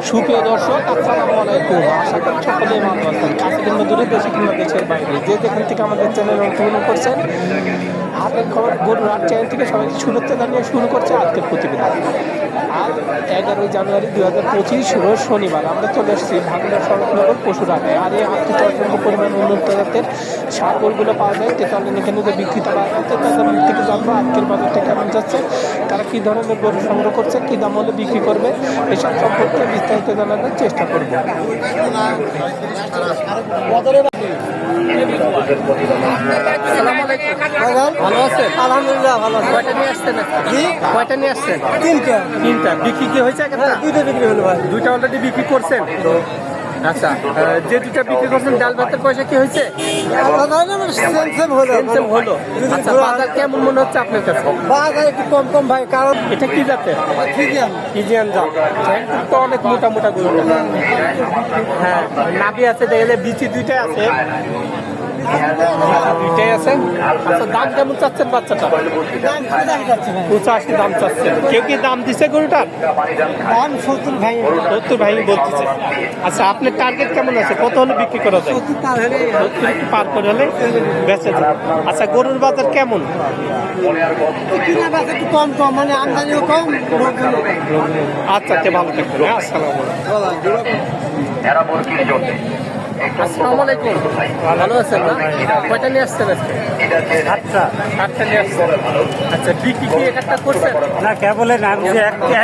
সুপ্রিয় দর্শক, আসসালামু আলাইকুম। আশা করি সকলেই ভালো আছেন। কাছে কিংবা দূরে, দেশে কিংবা দেশের বাইরে, যে যেখান থেকে আমাদের চ্যানেল অংশগ্রহণ করছেন, হাতের খবর গরুর হাট চ্যানেল থেকে সবাইকে শুভেচ্ছা জানিয়ে শুরু করছে আজকের প্রতিবেদন। আজ 11ই জানুয়ারি 2025 রোজ শনিবার আমরা চলে এসেছি ভাঙড়া শরৎনগর পশুর হাটে। আর এই হাটটি অসংখ্য পরিমাণ উন্নত জাতের সার গরুগুলো পাওয়া যায়। তেতাল্লিশ এখানে যে বিক্রিতা পাওয়া যাচ্ছে তাদের মুখ থেকে জানবো আজকের বাজারটা কেমন যাচ্ছে, তারা কী ধরনের গরু সংগ্রহ করছে, কী দাম হলে বিক্রি করবে, এসব সম্পর্কে বিস্তারিত জানানোর চেষ্টা করবো। ভালো আছেন? আলহামদুলিল্লাহ ভালো আছে। কয়টা নিয়ে আসছেন? কয়টা নিয়ে আসছেন? তিনটা। বিক্রি কি হয়েছে? দুইটা বিক্রি হলো ভাই। দুইটা অলরেডি বিক্রি করছেন। আচ্ছা, যে দুটা বিক্রি করছেন ডাল ভাতের পয়সা কি হয়েছে? সেম হলো। আচ্ছা, বাজার কেমন মনে হচ্ছে আপনার কাছে? বাজার একটু কম ভাই, কারণ এটা কি জাতের? ফিজিয়ান জাত। তো অনেক মোটা মোটা গরু। হ্যাঁ, নাভি আছে, দেখলে বিচি দুইটাই আছে। দুইটাই আছে। আচ্ছা, দাম কেমন চাচ্ছেন বাচ্চাটা? 85 দাম চাচ্ছেন। কেউ কি দাম দিছে গরুটার? দাম 70 ভাই। 70 ভাই বলতেছে। আচ্ছা, আপনার টার্গেট কেমন আছে? কত হলে বিক্রি করা যায়? 70 পার করে হলে বেঁচে যায়। আচ্ছা, গরুর বাজার কেমন? কিনা বাজার একটু কম মানে আমদানিও কম। আচ্ছা, ভালো থাকবেন। আসসালামু আসসালামু আলাইকুম। ভালো আছেন না? কয়টা নিয়ে আসছেন আজকে? 8টা নিয়ে আসছেন। আচ্ছা, বিক্রি কি একটা করছেন? না কেবল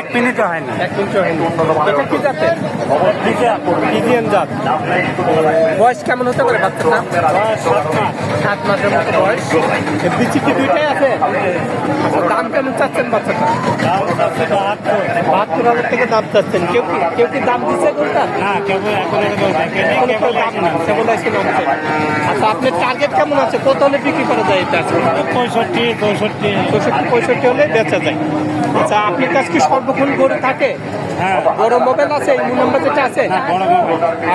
এক মিনিটও হয় না। 1 মিনিট হয়নি। এটা কি জাতের? ফিজিয়ান জাত। বয়স কেমন হতে পারে বাচ্চাটা? 7 মাসের মতো বয়স। বিচি কি দুইটাই আছে? আচ্ছা, দাম কেমন চাচ্ছেন বাচ্চাটা? 72,000 থেকে দাম চাচ্ছেন। কেউ কি দাম দিচ্ছে কোনটা? না কেবল আচ্ছা, আপনার টার্গেট কেমন আছে? কত হলে বিক্রি করা যায় এটা? 65 হলে বেচা যায়। আচ্ছা, আপনার কাছে কি সর্বক্ষণ গরু থাকে? হ্যাঁ, বড় মোবাইল আছে? এই নাম্বার যেটা আছে?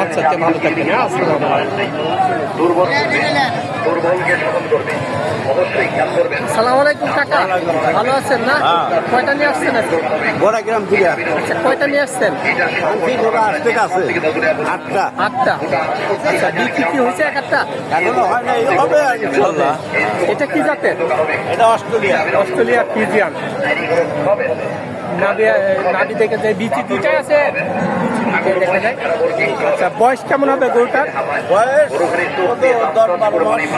আচ্ছা, ভালো থাকবেন। আসসালামু আলাইকুম কাকা, ভালো আছেন না? কয়টা নিয়ে আসছেন আজকে? বড়াগ্রাম থেকে আচ্ছা, কয়টা নিয়ে আসছেন? আছে 8টা। 8টা। আচ্ছা, বিক্রি কি হয়েছে? 1টা এখনো হয় না, হবে ইনশাআল্লাহ। এটা কি জাতের? এটা অস্ট্রেলিয়া ফিজিয়ান। নাভি দেখে যায়, বিচি দুইটাই আছে। দেখা যায়। আচ্ছা, বয়স কেমন হবে গরুটার? বয়স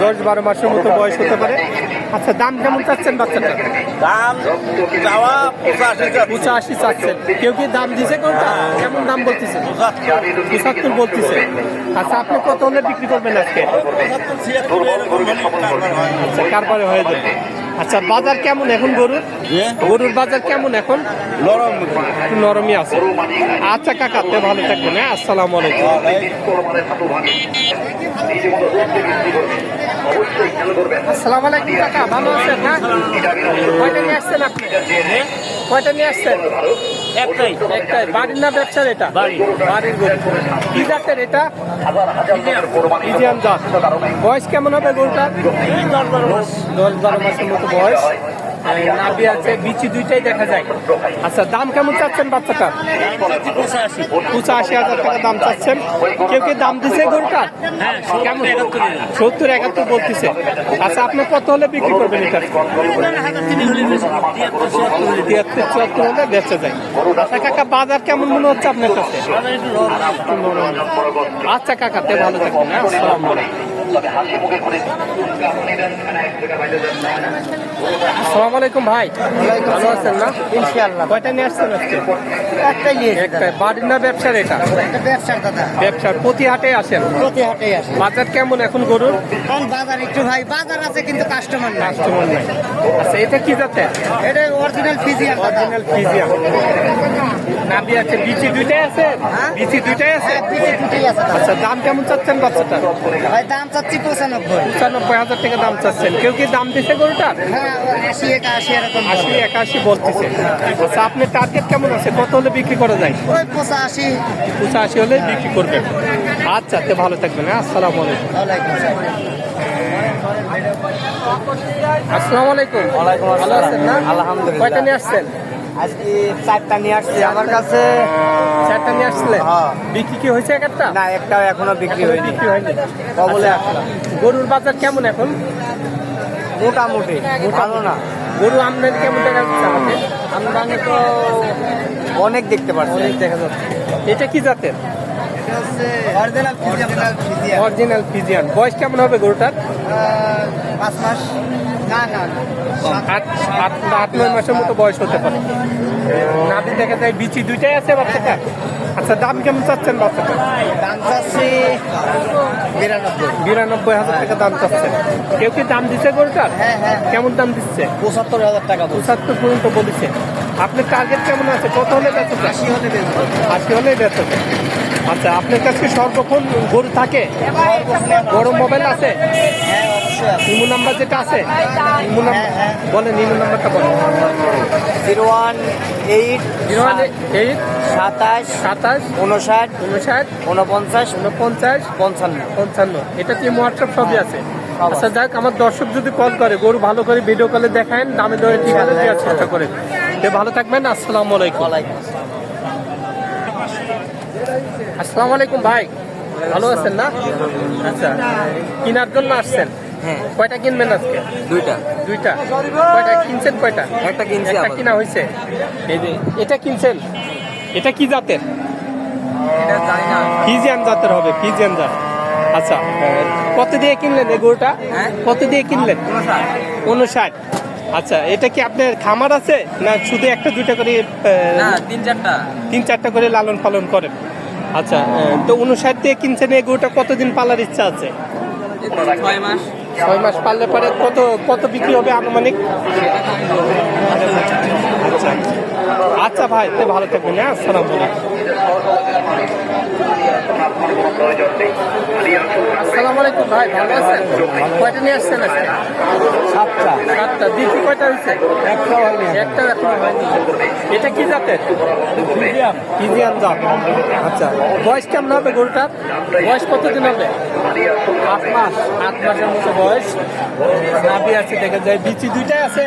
10-12 মাসের মতো বয়স হতে পারে। আচ্ছা, দাম কেমন চাচ্ছেন বাচ্চাটা? দাম চাওয়া 85 চাচ্ছেন। কেউ কি দাম দিছে গরুটা? কেমন দাম বলতেছে? 75 বলতেছে। আচ্ছা, আপনি কত হলে বিক্রি করবেন আজকে? আচ্ছা, কারবারে হয়ে যাবে। আচ্ছা, বাজার কেমন এখন গরুর? গরুর বাজার কেমন এখন? নরমই আছে। আচ্ছা কাকা, আপনি ভালো থাকবেন। হ্যাঁ, আসসালামু আলাইকুম। আসসালামু আলাইকুম কাকা, ভালো আছেন না? কয়টা নিয়ে আসছেন আপনি? কয়টা নিয়ে আসছেন? একটাই। বাড়ির না ব্যবসার? এটা বাড়ির গরু। কি জাতের এটা? ফিজিয়ান জাত। বয়স কেমন হবে গরুটার? 10-12 মাসের মতো বয়স। নাভি আছে, বিচি দুইটাই দেখা যায়। আচ্ছা, দাম কেমন চাচ্ছেন বাচ্চাটা? 85,000 টাকা দাম চাচ্ছেন। কেউ কি দাম দিছে গরুটা? কেমন? 70-71 বলতেছে। আচ্ছা, আপনি কত হলে বিক্রি করবেন এটা? 73-74 হলে বেচা যায়। আচ্ছা কাকা, বাজার কেমন মনে হচ্ছে আপনার কাছে? আচ্ছা কাকা, ভালো থাকবেন। আসসালামু আলাইকুম। আসসালামু আলাইকুম ভাই, ভালো আছেন না? ইনশাআল্লাহ। কয়টা নিয়ে আসছেন আজকে? একটাই নিয়ে একটাই। বাড়ির না ব্যবসার এটা? ব্যবসার দাদা। ব্যবসার। প্রতি হাটে আসেন? প্রতি হাটেই আসে। বাজার কেমন এখন গরুর? কারণ বাজার একটু ভাই, বাজার আছে কিন্তু কাস্টমার নাই। কাস্টমার নাই। আচ্ছা, এটা কি জাতের? এটা অরিজিনাল ফিজিয়ান দাদা। ফিজিয়ান। নাভি আছে, বিচি দুইটাই আছে? বিচি দুইটাই আছে। পিছে দুটোই আছে দাদা। আচ্ছা, দাম কেমন চাচ্ছেন বাচ্চাটা? ভাই দাম চাচ্ছি 95। 95,000 টাকা দাম চাচ্ছেন। কেউ কি দাম দিছে গরুটার? হ্যাঁ, 80-81 এরকম। 80-81 বলতেছে। আচ্ছা, আপনার টার্গেট কেমন আছে? কত হলে বিক্রি করা যায়? ওই 85। 85 হলে বিক্রি করবেন। আচ্ছা, ভালো থাকবেন। আসসালামু আলাইকুম। আসসালামু আলাইকুম। ভালো আছেন না? আলহামদুলিল্লাহ। কয়টা নিয়ে আসছেন? আজকে 4টা নিয়ে আসছি আমার কাছে। 4টা একটা নিয়ে আসছিলেন? হ্যাঁ। বিক্রি কি হয়েছে একটা? না, একটাও এখনো বিক্রি হয়নি। বিক্রি হয়নি। কবলে আচ্ছা, আসলাম। গরুর বাজার কেমন এখন? মোটামুটি ভালো না। গরু আমদানি কেমন দেখা যাচ্ছে হাটে? আমদানি তো অনেক দেখতে পাচ্ছি। অনেক দেখা যাচ্ছে। এটা কি জাতের? Original Friesian. বয়স কেমন হবে গরুটার? 5 মাস। না না না, 8-9 মাসের মতো বয়স হতে পারে। নাভি দেখা যায় বিচি দুইটাই আছে বাচ্চাটা। আচ্ছা, দাম কেমন চাচ্ছেন বাচ্চাটা? দাম চাচ্ছি 92,000 টাকা দাম চাচ্ছেন। কেউ কি দাম দিচ্ছে গরুটার? হ্যাঁ, হ্যাঁ। কেমন দাম দিচ্ছে? 75,000 টাকা বলছি। 75 পর্যন্ত বলেছে। আপনার টার্গেট কেমন আছে? কত হলে বেচা যায়? 80 হলে বেচবো। 80 হলেই বেচা যায়। আচ্ছা, আপনার কাছে সর্বক্ষণ গরু থাকে? বড় মোবাইল আছে? হ্যাঁ, অবশ্যই আছে। ইমো নাম্বার যেটা আছে? ইমো নাম্বার হ্যাঁ। বলেন, ইমো নাম্বারটা বলেন। 018 018 27 27 59 59 49 49 55। 55। এটা কি হোয়াটসঅ্যাপ সবই আছে? সব আচ্ছা, যাক, আমার দর্শক যদি কল করে গরু ভালো করে ভিডিও কলে দেখান, দামে দরে ঠিকানা দেওয়ার চেষ্টা করেন। তো ভালো থাকবেন। আসসালামু আলাইকুম। ওয়ালাইকুম আসসালাম। আসসালামু আলাইকুম ভাই, ভালো আছেন না? আচ্ছা, কেনার জন্য আসছেন? হ্যাঁ, কয়টা কিনবেন আজকে? দুইটা। দুইটা। কয়টা কিনছেন? কয়টা? একটা কিনছি একটা আবার। কিনা হয়েছে। এই যে এটা কিনছেন, এটা কি জাতের? এটা জানি না। ফিজিয়ান জাতের হবে, ফিজিয়ান জাত। আচ্ছা, কত দিয়ে কিনলেন এই গরুটা? হ্যাঁ? কত দিয়ে কিনলেন? 59। আচ্ছা, এটা কি আপনার খামার আছে না শুধু একটা দুইটা করে? না, 3-4টা। 3-4টা করে লালন পালন করেন। আচ্ছা, তো 59 দিয়ে কিনছেন এই গরুটা, কতদিন পালার ইচ্ছা আছে? 6 মাস। 6 মাস পাললে পরে কত কত বিক্রি হবে আনুমানিক? আচ্ছা আচ্ছা ভাই, তো ভালো থাকবেন। হ্যাঁ, আসসালামু আলাইকুম। আসসালামু আলাইকুম ভাই, ভালো আছেন? কয়টা নিয়ে আসছেন আজকে? 7টা। 7টা। বিক্রি কয়টা হয়েছে? একটাও হয়নি। একটা এখনো হয়নি। এটা কি জাতের? ফিজিয়ান জাত। আচ্ছা, বয়স কেমন হবে গরুটার? বয়স কতদিন হবে? 8 মাস। 8 মাসের মতো বয়স। নাভি আছে দেখা যায়, বিচি দুইটাই আছে,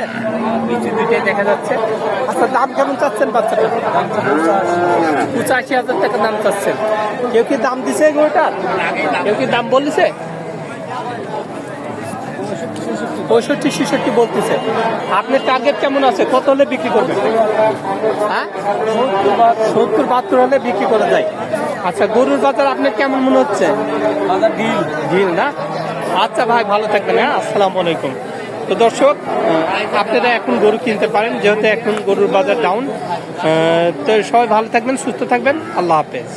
বিচি দুইটাই দেখা যাচ্ছে। আচ্ছা, দাম কেমন চাচ্ছেন বাচ্চাটা? 85,000 টাকা দাম চাচ্ছেন। কেউ কি দাম দিছে গরুটার? কেউ কি দাম বলেছে? 65-66 বলতেছে। আপনার টার্গেট কেমন আছে? কত হলে বিক্রি করবেন? হ্যাঁ, 70-72 হলে বিক্রি করা যায়। আচ্ছা, গরুর বাজার আপনার কেমন মনে হচ্ছে? ঢিল না? আচ্ছা ভাই, ভালো থাকবেন। হ্যাঁ, আসসালামু আলাইকুম। তো দর্শক, আপনারা এখন গরু কিনতে পারেন, যেহেতু এখন গরুর বাজার ডাউন। তো সবাই ভালো থাকবেন, সুস্থ থাকবেন। আল্লাহ হাফেজ।